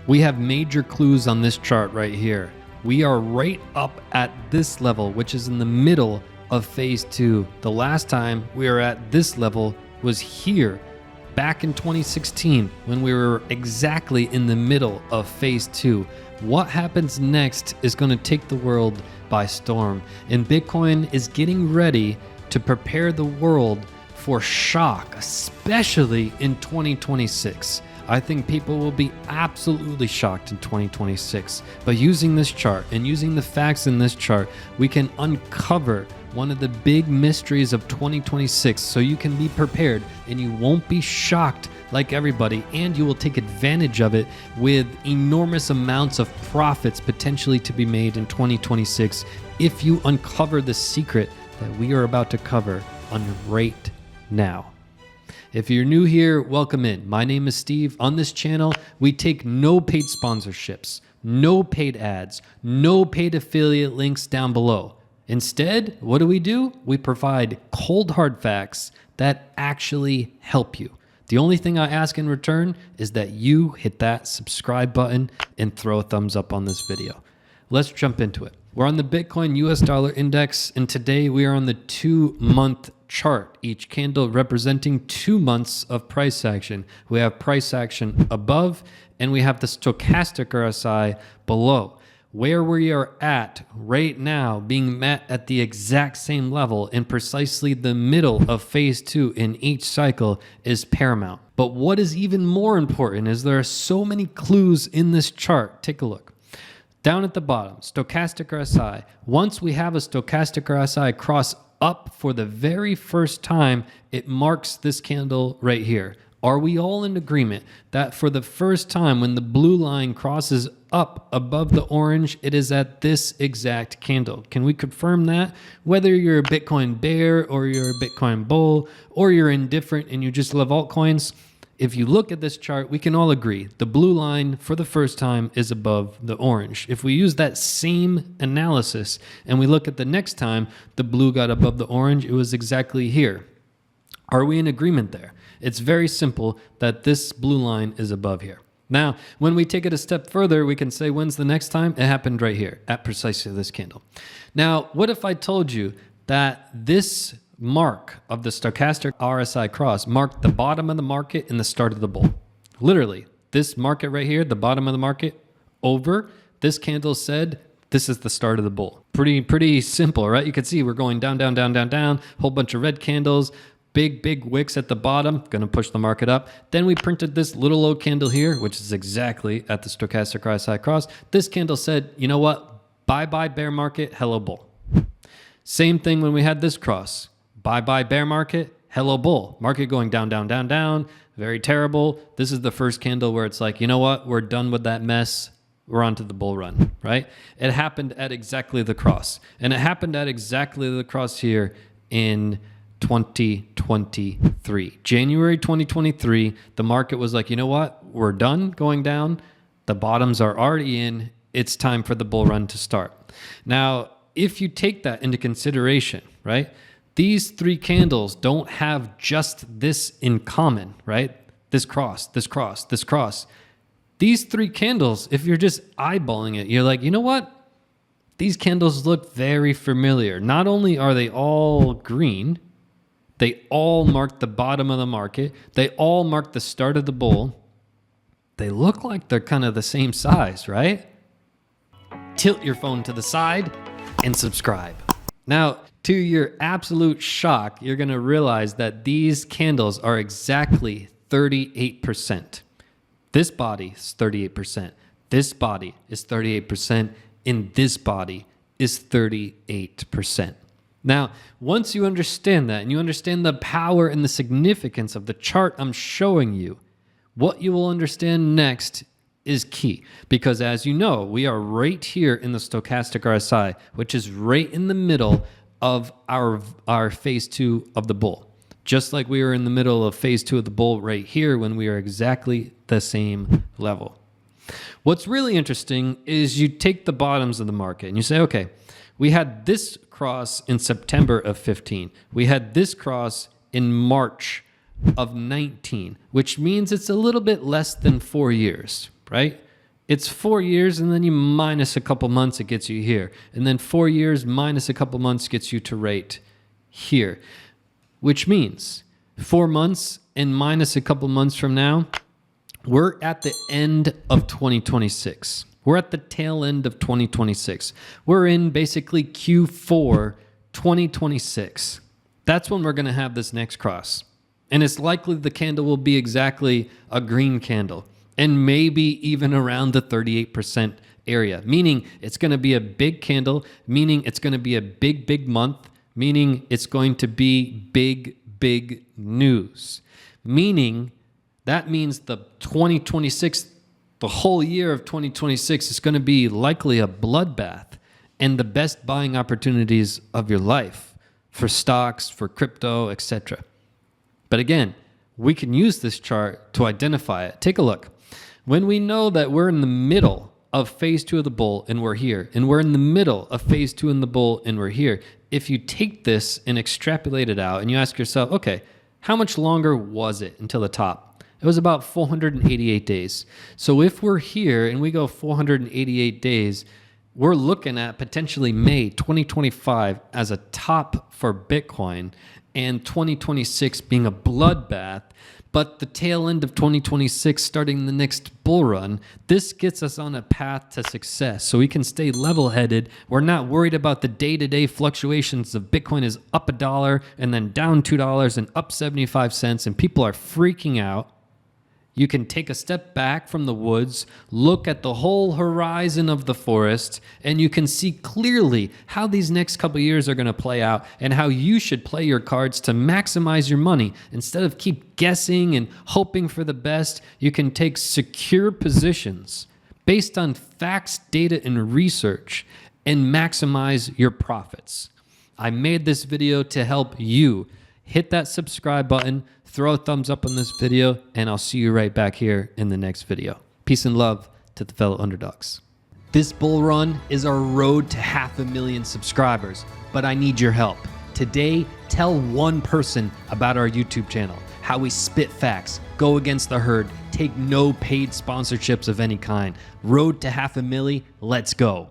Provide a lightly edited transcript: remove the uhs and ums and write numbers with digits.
We have major clues on this chart right here. We are right up at this level, which is in the middle of phase 2. The last time we were at this level was here back in 2016 when we were exactly in the middle of phase 2. What happens next is going to take the world by storm, and Bitcoin is getting ready to prepare the world for shock, especially in 2026. I think people will be absolutely shocked in 2026. But using this chart and using the facts in this chart, we can uncover one of the big mysteries of 2026 so you can be prepared and you won't be shocked like everybody, and you will take advantage of it with enormous amounts of profits potentially to be made in 2026 if you uncover the secret that we are about to cover on right now. If you're new here, welcome in. My name is Steve. On this channel, we take no paid sponsorships, no paid ads, no paid affiliate links down below. Instead, what do? We provide cold hard facts that actually help you. The only thing I ask in return is that you hit that subscribe button and throw a thumbs up on this video. Let's jump into it. We're on the Bitcoin US dollar index, and today we are on the 2-month chart, each candle representing 2 months of price action. We have price action above, and we have the stochastic RSI below. Where we are at right now being met at the exact same level in precisely the middle of phase 2 in each cycle is paramount. But what is even more important is there are so many clues in this chart. Take a look. Down at the bottom, stochastic RSI. Once we have a stochastic RSI cross up for the very first time, it marks this candle right here. Are we all in agreement that for the first time when the blue line crosses up above the orange, it is at this exact candle? Can we confirm that? Whether you're a Bitcoin bear or you're a Bitcoin bull or you're indifferent and you just love altcoins, if you look at this chart, we can all agree the blue line for the first time is above the orange. If we use that same analysis and we look at the next time the blue got above the orange, it was exactly here. Are we in agreement there? It's very simple that this blue line is above here. Now, when we take it a step further, we can say, when's the next time? It happened right here at precisely this candle. Now, what if I told you that this mark of the stochastic RSI cross marked the bottom of the market and the start of the bull? Literally, this market right here, the bottom of the market, over, this candle said, this is the start of the bull. Pretty simple, right? You can see we're going down, down, down, down, down, whole bunch of red candles, big wicks at the bottom, going to push the market up. Then we printed this little low candle here, which is exactly at the stochastic RSI cross. This candle said, you know what? Bye-bye bear market, hello bull. Same thing when we had this cross. Bye-bye bear market, hello bull. Market going down, down, down, down. Very terrible. This is the first candle where it's like, you know what? We're done with that mess. We're on to the bull run, right? It happened at exactly the cross. And it happened at exactly the cross here in 2023. January 2023, the market was like, you know what? We're done going down. The bottoms are already in. It's time for the bull run to start. Now, if you take that into consideration, right? These 3 candles don't have just this in common, right? This cross, this cross, this cross. These 3 candles, if you're just eyeballing it, you're like, you know what? These candles look very familiar. Not only are they all green, they all mark the bottom of the market. They all mark the start of the bull. They look like they're kind of the same size, right? Tilt your phone to the side and subscribe. Now, to your absolute shock, you're going to realize that these candles are exactly 38%. This body is 38%. This body is 38%. And this body is 38%. Now, once you understand that and you understand the power and the significance of the chart I'm showing you, what you will understand next is key. Because as you know, we are right here in the stochastic RSI, which is right in the middle of our phase 2 of the bull. Just like we were in the middle of phase 2 of the bull right here when we are exactly the same level. What's really interesting is you take the bottoms of the market and you say, okay, we had this cross in September of 15. We had this cross in March of 19, which means it's a little bit less than 4 years, right? It's 4 years, and then you minus a couple months, it gets you here. And then 4 years minus a couple months gets you to right here, which means 4 months and minus a couple months from now, we're at the end of 2026. We're at the tail end of 2026. We're in basically Q4 2026. That's when we're going to have this next cross. And it's likely the candle will be exactly a green candle and maybe even around the 38% area, meaning it's going to be a big candle, meaning it's going to be a big, big month, meaning it's going to be big, big news, meaning that means the 2026, the whole year of 2026 is going to be likely a bloodbath and the best buying opportunities of your life for stocks, for crypto, etc. But again, we can use this chart to identify it. Take a look. When we know that we're in the middle of phase 2 of the bull and we're here, and we're in the middle of phase 2 in the bull and we're here, if you take this and extrapolate it out and you ask yourself, okay, how much longer was it until the top? It was about 488 days. So if we're here and we go 488 days, we're looking at potentially May 2025 as a top for Bitcoin and 2026 being a bloodbath, but the tail end of 2026 starting the next bull run. This gets us on a path to success so we can stay level-headed. We're not worried about the day-to-day fluctuations of Bitcoin is up $1 and then down $2 and up 75 cents and people are freaking out. You can take a step back from the woods, look at the whole horizon of the forest, and you can see clearly how these next couple of years are going to play out and how you should play your cards to maximize your money. Instead of keep guessing and hoping for the best, you can take secure positions based on facts, data, and research and maximize your profits. I made this video to help you. Hit that subscribe button, throw a thumbs up on this video, and I'll see you right back here in the next video. Peace and love to the fellow underdogs. This bull run is our road to 500,000 subscribers, but I need your help. Today, tell one person about our YouTube channel, how we spit facts, go against the herd, take no paid sponsorships of any kind. Road to 500,000, let's go.